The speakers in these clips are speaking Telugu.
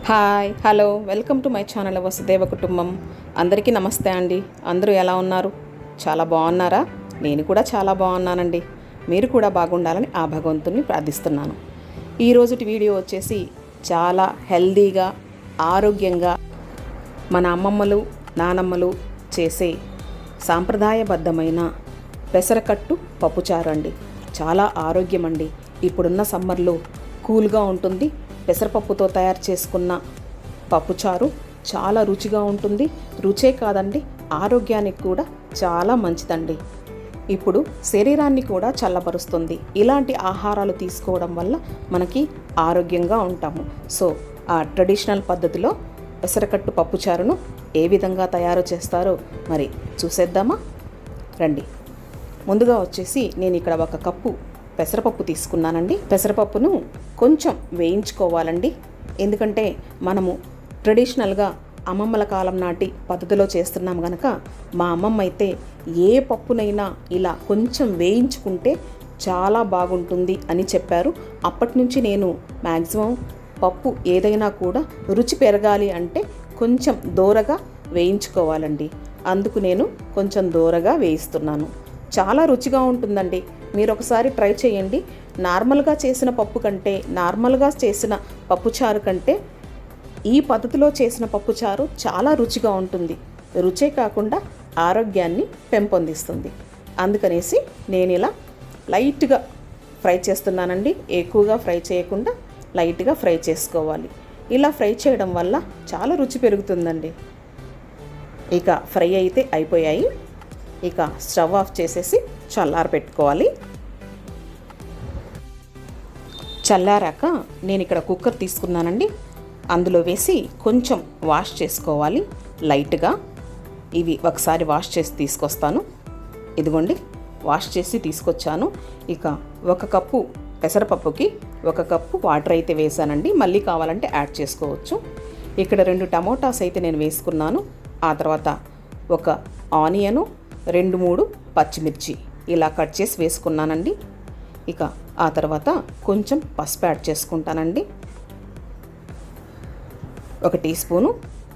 Hi hello welcome to my channel Vasudeva కుటుంబం. అందరికీ నమస్తే అండి. అందరూ ఎలా ఉన్నారు? చాలా బాగున్నారా? నేను కూడా చాలా బాగున్నానండి. మీరు కూడా బాగుండాలని ఆ భగవంతుని ప్రార్థిస్తున్నాను. ఈరోజుటి వీడియో వచ్చేసి చాలా హెల్దీగా ఆరోగ్యంగా మన అమ్మమ్మలు నానమ్మలు చేసే సాంప్రదాయబద్ధమైన పెసరకట్టు పప్పుచారు అండి. చాలా ఆరోగ్యం అండి. ఇప్పుడున్న సమ్మర్లో కూల్గా ఉంటుంది. పెసరపప్పుతో తయారు చేసుకున్న పప్పుచారు చాలా రుచిగా ఉంటుంది. రుచే కాదండి, ఆరోగ్యానికి కూడా చాలా మంచిదండి. ఇప్పుడు శరీరాన్ని కూడా చల్లబరుస్తుంది. ఇలాంటి ఆహారాలు తీసుకోవడం వల్ల మనకి ఆరోగ్యంగా ఉంటాము. సో ఆ ట్రెడిషనల్ పద్ధతిలో పెసరకట్టు పప్పుచారును ఏ విధంగా తయారు చేస్తారో మరి చూసేద్దామా రండి. ముందుగా వచ్చేసి నేను ఇక్కడ 1 కప్పు పెసరపప్పు తీసుకున్నానండి. పెసరపప్పును కొంచెం వేయించుకోవాలండి. ఎందుకంటే మనము ట్రెడిషనల్గా అమ్మమ్మల కాలం నాటి పద్ధతిలో చేస్తున్నాం కనుక మా అమ్మమ్మ అయితే ఏ పప్పునైనా ఇలా కొంచెం వేయించుకుంటే చాలా బాగుంటుంది అని చెప్పారు. అప్పటి నుంచి నేను మ్యాక్సిమం పప్పు ఏదైనా కూడా రుచి పెరగాలి అంటే కొంచెం దోరగా వేయించుకోవాలండి. అందుకు నేను కొంచెం దోరగా వేయిస్తున్నాను. చాలా రుచిగా ఉంటుందండి. మీరు ఒకసారి ట్రై చేయండి. నార్మల్గా చేసిన పప్పు కంటే, నార్మల్గా చేసిన పప్పుచారు కంటే ఈ పద్ధతిలో చేసిన పప్పుచారు చాలా రుచిగా ఉంటుంది. రుచే కాకుండా ఆరోగ్యాన్ని పెంపొందిస్తుంది. అందుకనేసి నేను ఇలా లైట్గా ఫ్రై చేస్తున్నానండి. ఎక్కువగా ఫ్రై చేయకుండా లైట్గా ఫ్రై చేసుకోవాలి. ఇలా ఫ్రై చేయడం వల్ల చాలా రుచి పెరుగుతుందండి. ఇక ఫ్రై అయితే అయిపోయాయి. ఇక స్టవ్ ఆఫ్ చేసేసి చల్లార పెట్టుకోవాలి. చల్లారాక నేను ఇక్కడ కుక్కర్ తీసుకున్నానండి. అందులో వేసి కొంచెం వాష్ చేసుకోవాలి లైట్గా. ఇవి ఒకసారి వాష్ చేసి తీసుకొస్తాను. ఇదిగోండి వాష్ చేసి తీసుకొచ్చాను. ఇక 1 కప్పు పెసరపప్పుకి 1 కప్పు వాటర్ అయితే వేసానండి. మళ్ళీ కావాలంటే యాడ్ చేసుకోవచ్చు. ఇక్కడ 2 టమోటాస్ అయితే నేను వేసుకున్నాను. ఆ తర్వాత 1 ఆనియను, 2-3 పచ్చిమిర్చి ఇలా కట్ చేసి వేసుకున్నానండి. ఇక ఆ తర్వాత కొంచెం పసుపు యాడ్ చేసుకుంటానండి, 1 టీ స్పూను.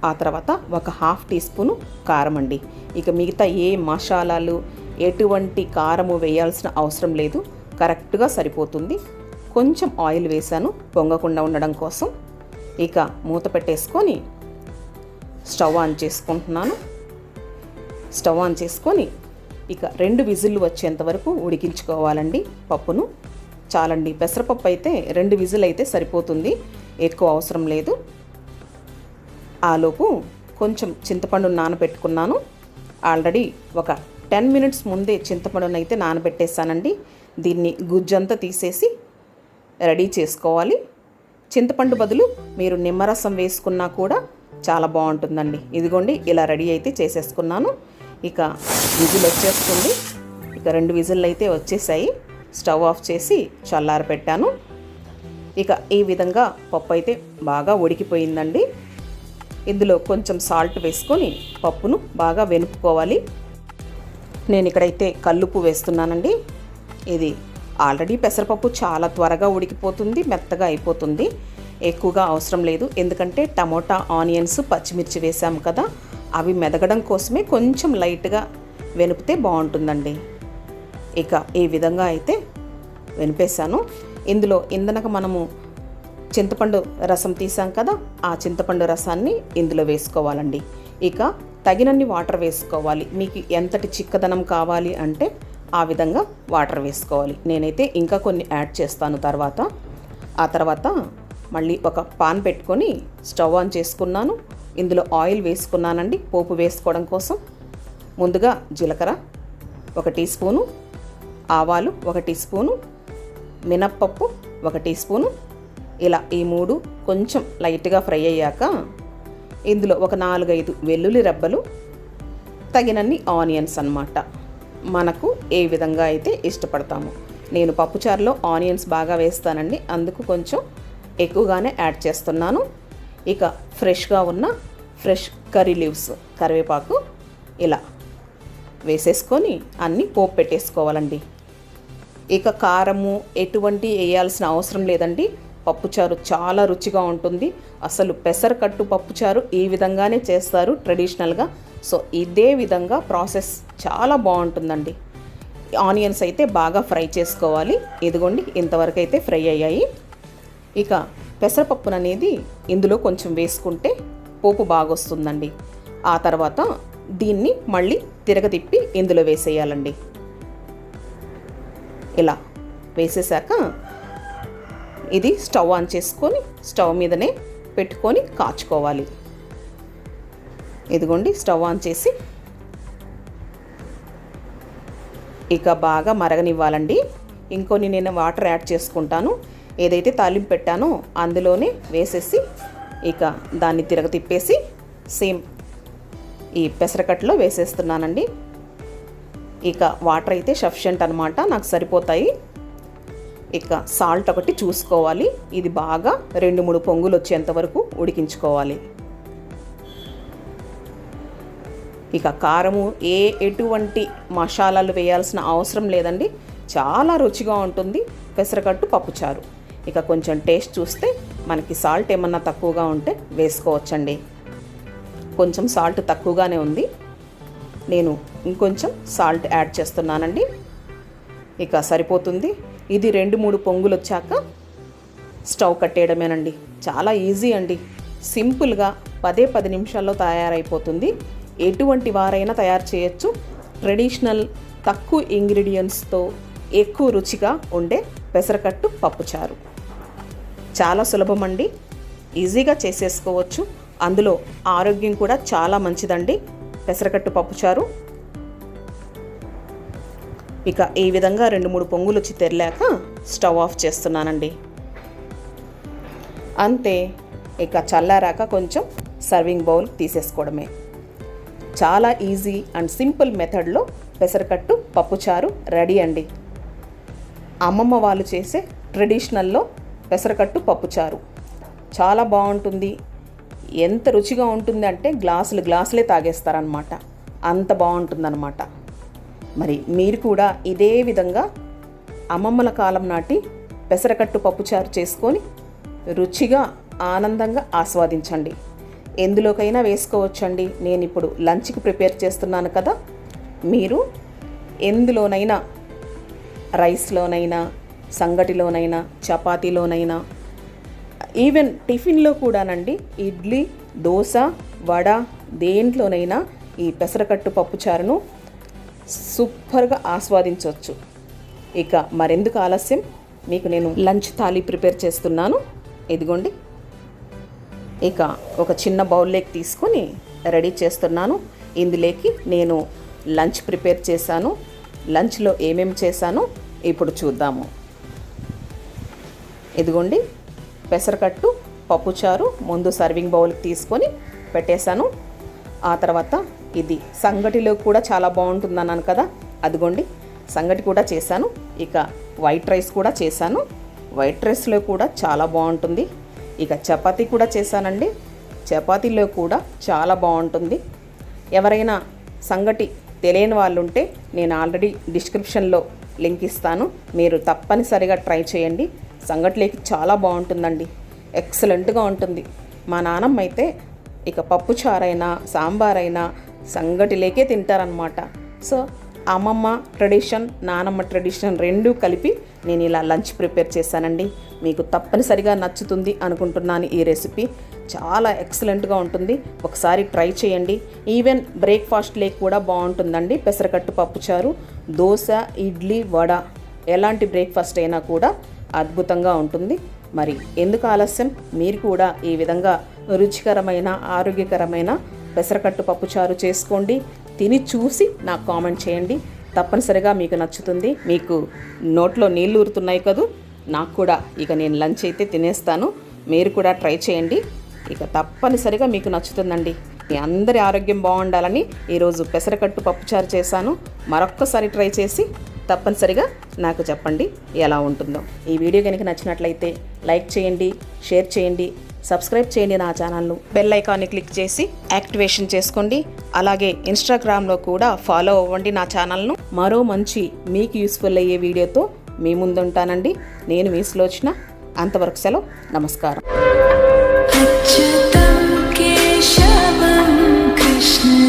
ఆ తర్వాత 1/2 టీ స్పూను కారం అండి. ఇక మిగతా ఏ మసాలాలు ఎటువంటి కారము వేయాల్సిన అవసరం లేదు. కరెక్ట్గా సరిపోతుంది. కొంచెం ఆయిల్ వేసాను పొంగకుండా ఉండడం కోసం. ఇక మూత పెట్టేసుకొని స్టవ్ ఆన్ చేసుకుంటున్నాను. స్టవ్ ఆన్ చేసుకొని ఇక 2 విజిల్లు వచ్చేంత వరకు ఉడికించుకోవాలండి పప్పును. చాలండి, పెసరపప్పు అయితే 2 విజిల్ అయితే సరిపోతుంది, ఎక్కువ అవసరం లేదు. ఆలోపు కొంచెం చింతపండును నానబెట్టుకున్నాను. ఆల్రెడీ ఒక 10 మినిట్స్ ముందే చింతపండును అయితే నానబెట్టేసానండి. దీన్ని గుజ్జంతా తీసేసి రెడీ చేసుకోవాలి. చింతపండు బదులు మీరు నిమ్మరసం వేసుకున్నా కూడా చాలా బాగుంటుందండి. ఇదిగోండి ఇలా రెడీ అయితే చేసేసుకున్నాను. ఇక విజిల్ వచ్చేస్తుంది. ఇక 2 విజిల్లు అయితే వచ్చేసాయి. స్టవ్ ఆఫ్ చేసి చల్లార పెట్టాను. ఇక ఈ విధంగా పప్పు అయితే బాగా ఉడికిపోయిందండి. ఇందులో కొంచెం సాల్ట్ వేసుకొని పప్పును బాగా వెనుపుకోవాలి. నేను ఇక్కడైతే కల్లుప్పు వేస్తున్నానండి. ఇది ఆల్రెడీ పెసరపప్పు చాలా త్వరగా ఉడికిపోతుంది, మెత్తగా అయిపోతుంది. ఎక్కువగా అవసరం లేదు. ఎందుకంటే టమోటా, ఆనియన్స్, పచ్చిమిర్చి వేసాము కదా, అవి మెదగడం కోసమే కొంచెం లైట్గా వెనిపితే బాగుంటుందండి. ఇక ఈ విధంగా అయితే వెనిపేశాను. ఇందులో ఇందనక మనము చింతపండు రసం తీసాం కదా, ఆ చింతపండు రసాన్ని ఇందులో వేసుకోవాలండి. ఇక తగినన్ని వాటర్ వేసుకోవాలి. మీకు ఎంతటి చిక్కదనం కావాలి అంటే ఆ విధంగా వాటర్ వేసుకోవాలి. నేనైతే ఇంకా కొన్ని యాడ్ చేస్తాను తర్వాత. ఆ తర్వాత మళ్ళీ ఒక పాన్ పెట్టుకొని స్టవ్ ఆన్ చేసుకున్నాను. ఇందులో ఆయిల్ వేసుకున్నానండి పోపు వేసుకోవడం కోసం. ముందుగా జీలకర్ర 1 టీ స్పూను, ఆవాలు 1 టీ స్పూను, మినప్పప్పు 1 టీ స్పూను. ఇలా ఈ 3 కొంచెం లైట్గా ఫ్రై అయ్యాక ఇందులో ఒక 4-5 వెల్లుల్లి రెబ్బలు, తగినన్ని ఆనియన్స్ అన్నమాట. మనకు ఏ విధంగా అయితే ఇష్టపడతాము. నేను పప్పుచారులో ఆనియన్స్ బాగా వేస్తానండి, అందుకు కొంచెం ఎక్కువగానే యాడ్ చేస్తున్నాను. ఇక ఫ్రెష్గా ఉన్న ఫ్రెష్ కర్రీ లీవ్స్, కరివేపాకు ఇలా వేసేసుకొని అన్నీ పోపు పెట్టేసుకోవాలండి. ఇక కారము ఎటువంటి వేయాల్సిన అవసరం లేదండి. పప్పుచారు చాలా రుచిగా ఉంటుంది. అసలు పెసరకట్టు పప్పుచారు ఈ విధంగానే చేస్తారు ట్రెడిషనల్గా. సో ఇదే విధంగా ప్రాసెస్ చాలా బాగుంటుందండి. ఆనియన్స్ అయితే బాగా ఫ్రై చేసుకోవాలి. ఇదిగోండి ఇంతవరకు అయితే ఫ్రై అయ్యాయి. ఇక పెసరపప్పును అనేది ఇందులో కొంచెం వేసుకుంటే పోపు బాగా వస్తుందండి. ఆ తర్వాత దీన్ని మళ్ళీ తిరగతిప్పి ఇందులో వేసేయాలండి. ఇలా వేసేసాక ఇది స్టవ్ ఆన్ చేసుకొని స్టవ్ మీదనే పెట్టుకొని కాచుకోవాలి. ఇదిగోండి స్టవ్ ఆన్ చేసి ఇక బాగా మరగనివ్వాలండి. ఇంకొన్ని నేను వాటర్ యాడ్ చేసుకుంటాను. ఏదైతే తాలింపు పెట్టానో అందులోనే వేసేసి ఇక దాన్ని తిరగతిప్పేసి సేమ్ ఈ పెసరకట్లో వేసేస్తున్నానండి. ఇక వాటర్ అయితే సఫిషియెంట్ అనమాట, నాకు సరిపోతాయి. ఇక సాల్ట్ ఒకటి చూసుకోవాలి. ఇది బాగా 2-3 పొంగులు వచ్చేంత వరకు ఉడికించుకోవాలి. ఇక కారము ఎటువంటి మసాలాలు వేయాల్సిన అవసరం లేదండి. చాలా రుచిగా ఉంటుంది పెసరకట్టు పప్పుచారు. ఇక కొంచెం టేస్ట్ చూస్తే మనకి సాల్ట్ ఏమన్నా తక్కువగా ఉంటే వేసుకోవచ్చండి. కొంచెం సాల్ట్ తక్కువగానే ఉంది, నేను ఇంకొంచెం సాల్ట్ యాడ్ చేస్తున్నానండి. ఇక సరిపోతుంది. ఇది 2-3 పొంగులు వచ్చాక స్టవ్ కట్టేయడమేనండి. చాలా ఈజీ అండి, సింపుల్గా 10 నిమిషాల్లో తయారైపోతుంది. ఎటువంటి వారైనా తయారు చేయొచ్చు. ట్రెడిషనల్ తక్కువ ఇంగ్రీడియంట్స్తో ఎక్కువ రుచిగా ఉండే పెసరకట్టు పప్పుచారు చాలా సులభం అండి, ఈజీగా చేసేసుకోవచ్చు. అందులో ఆరోగ్యం కూడా చాలా మంచిదండి పెసరకట్టు పప్పుచారు. ఇక ఈ విధంగా 2-3 పొంగులు వచ్చి తెరలేక స్టవ్ ఆఫ్ చేస్తున్నానండి. అంతే, ఇక చల్లారాక కొంచెం సర్వింగ్ బౌల్ తీసేసుకోవడమే. చాలా ఈజీ అండ్ సింపుల్ మెథడ్లో పెసరకట్టు పప్పుచారు రెడీ అండి. అమ్మమ్మ వాళ్ళు చేసే ట్రెడిషనల్లో పెసరకట్టు పప్పుచారు చాలా బాగుంటుంది. ఎంత రుచిగా ఉంటుంది అంటే గ్లాసులే తాగేస్తారనమాట, అంత బాగుంటుందన్నమాట. మరి మీరు కూడా ఇదే విధంగా అమ్మమ్మల కాలం నాటి పెసరకట్టు పప్పుచారు చేసుకొని రుచిగా ఆనందంగా ఆస్వాదించండి. ఎందులోకైనా వేసుకోవచ్చండి. నేను ఇప్పుడు లంచ్కి ప్రిపేర్ చేస్తున్నాను కదా, మీరు ఎందులోనైనా, రైస్లోనైనా, సంగటిలోనైనా, చపాతీలోనైనా, ఈవెన్ టిఫిన్లో కూడానండి, ఇడ్లీ, దోశ, వడ, దేంట్లోనైనా ఈ పెసరకట్టు పప్పుచారును సూపర్గా ఆస్వాదించవచ్చు. ఇక మరెందుకు ఆలస్యం, మీకు నేను లంచ్ థాలీ ప్రిపేర్ చేస్తున్నాను. ఇదిగోండి, ఇక ఒక చిన్న బౌల్లోకి తీసుకొని రెడీ చేస్తున్నాను. ఇందులోకి నేను లంచ్ ప్రిపేర్ చేశాను. లంచ్లో ఏమేమి చేశానో ఇప్పుడు చూద్దాము. ఇదిగోండి పెసరకట్టు పప్పుచారు ముందు సర్వింగ్ బౌల్కి తీసుకొని పెట్టేశాను. ఆ తర్వాత ఇది సంగటిలో కూడా చాలా బాగుంటుందన్నాను కదా, అదిగోండి సంగటి కూడా చేశాను. ఇక వైట్ రైస్ కూడా చేశాను, వైట్ రైస్లో కూడా చాలా బాగుంటుంది. ఇక చపాతీ కూడా చేశానండి, చపాతీలో కూడా చాలా బాగుంటుంది. ఎవరైనా సంగటి తెలియని వాళ్ళు ఉంటే నేను ఆల్రెడీ డిస్క్రిప్షన్లో లింక్ ఇస్తాను, మీరు తప్పనిసరిగా ట్రై చేయండి. సంగటిలోకి చాలా బాగుంటుందండి, ఎక్సలెంట్గా ఉంటుంది. మా నాన్నమ్మ అయితే ఇక పప్పుచారైనా సాంబారైనా సంగటిలేకే తింటారనమాట. సో అమ్మమ్మ ట్రెడిషన్, నానమ్మ ట్రెడిషన్ రెండూ కలిపి నేను ఇలా లంచ్ ప్రిపేర్ చేశానండి. మీకు తప్పనిసరిగా నచ్చుతుంది అనుకుంటున్నాను. ఈ రెసిపీ చాలా ఎక్సలెంట్గా ఉంటుంది, ఒకసారి ట్రై చేయండి. ఈవెన్ బ్రేక్ఫాస్ట్ లేక్ కూడా బాగుంటుందండి పెసరకట్టు పప్పుచారు. దోశ, ఇడ్లీ, వడ ఎలాంటి బ్రేక్ఫాస్ట్ అయినా కూడా అద్భుతంగా ఉంటుంది. మరి ఎందుకు ఆలస్యం, మీరు కూడా ఈ విధంగా రుచికరమైన ఆరోగ్యకరమైన పెసరకట్టు పప్పుచారు చేసుకోండి. తిని చూసి నాకు కామెంట్ చేయండి, తప్పనిసరిగా మీకు నచ్చుతుంది. మీకు నోట్లో నీళ్ళు ఊరుతున్నాయి కదూ, నాకు కూడా. ఇక నేను లంచ్ అయితే తినేస్తాను, మీరు కూడా ట్రై చేయండి. ఇక తప్పనిసరిగా మీకు నచ్చుతుందండి. మీ అందరి ఆరోగ్యం బాగుండాలని ఈరోజు పెసరకట్టు పప్పుచారు చేశాను. మరొక్కసారి ట్రై చేసి తప్పనిసరిగా నాకు చెప్పండి ఎలా ఉంటుందో. ఈ వీడియో కనుక నచ్చినట్లయితే లైక్ చేయండి, షేర్ చేయండి, సబ్స్క్రైబ్ చేయండి నా ఛానల్ను. బెల్ ఐకాన్ని క్లిక్ చేసి యాక్టివేషన్ చేసుకోండి. అలాగే ఇన్స్టాగ్రామ్లో కూడా ఫాలో అవ్వండి నా ఛానల్ను. మరో మంచి మీకు యూస్ఫుల్ అయ్యే వీడియోతో మీ ముందుంటానండి. నేను మీ సులోచన. అంతవరకు సెలవు. నమస్కారం. అచ్యుతం కేశవం కృష్ణ